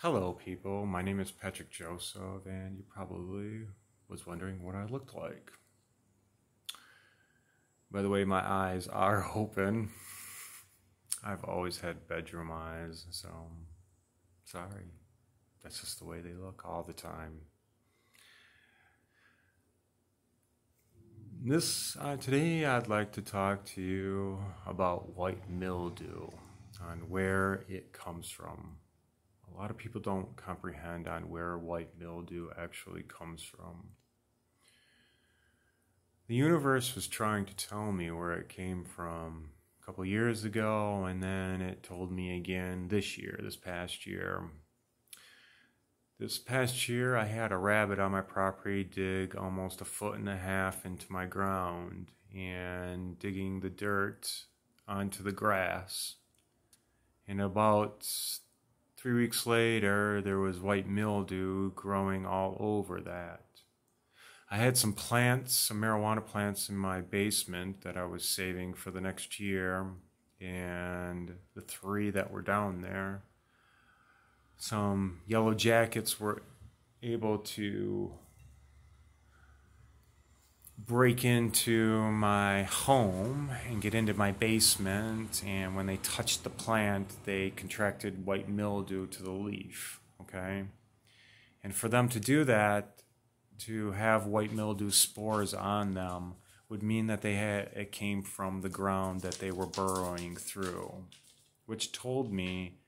Hello people, my name is Patrick Joseph and you probably was wondering what I looked like. By the way, my eyes are open. I've always had bedroom eyes, so sorry. That's just the way they look all the time. Today I'd like to talk to you about white mildew and where it comes from. A lot of people don't comprehend on where white mildew actually comes from. The universe was trying to tell me where it came from a couple years ago, and then it told me again this past year. This past year, I had a rabbit on my property dig almost 1.5 feet into my ground and digging the dirt onto the grass. And about 3 weeks later, there was white mildew growing all over that. I had some plants, some marijuana plants in my basement that I was saving for the next year, and the 3 that were down there, some yellow jackets were able to break into my home and get into my basement, and when they touched the plant, they contracted white mildew to the leaf, okay? And for them to do that, to have white mildew spores on them, would mean that it came from the ground that they were burrowing through, which told me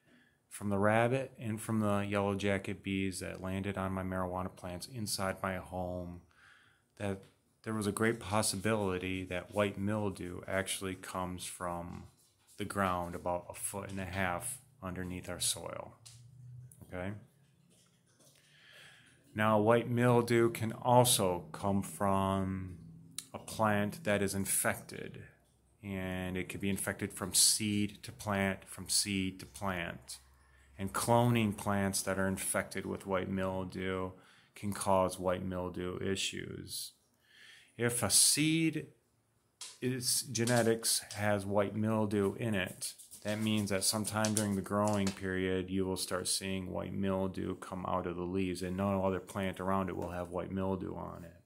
from the rabbit and from the yellow jacket bees that landed on my marijuana plants inside my home that there was a great possibility that white mildew actually comes from the ground about 1.5 feet underneath our soil. Okay? Now, white mildew can also come from a plant that is infected, and it could be infected from seed to plant, from seed to plant. And cloning plants that are infected with white mildew can cause white mildew issues. If a seed genetics has white mildew in it, that means that sometime during the growing period, you will start seeing white mildew come out of the leaves, and no other plant around it will have white mildew on it.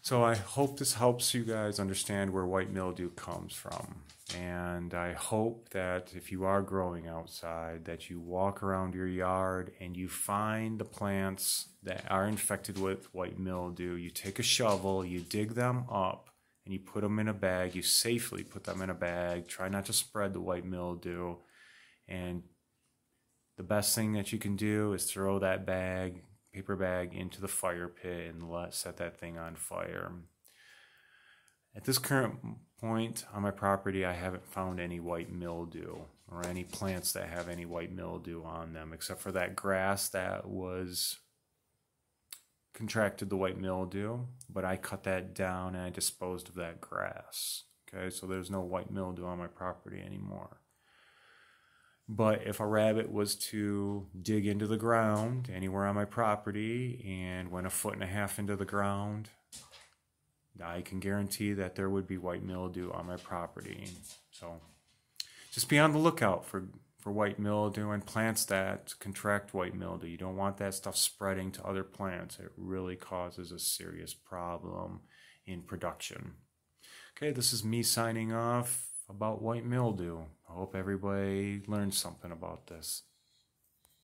So I hope this helps you guys understand where white mildew comes from. And I hope that if you are growing outside, that you walk around your yard and you find the plants that are infected with white mildew. You take a shovel, you dig them up, and you put them in a bag. You safely put them in a bag. Try not to spread the white mildew. And the best thing that you can do is throw that paper bag into the fire pit and set that thing on fire. At this current point on my property, I haven't found any white mildew or any plants that have any white mildew on them, except for that grass that was contracted the white mildew, but I cut that down and I disposed of that grass. Okay, so there's no white mildew on my property anymore. But if a rabbit was to dig into the ground anywhere on my property and went 1.5 feet into the ground, I can guarantee that there would be white mildew on my property. So just be on the lookout for white mildew and plants that contract white mildew. You don't want that stuff spreading to other plants. It really causes a serious problem in production. Okay, this is me signing off about white mildew. I hope everybody learned something about this.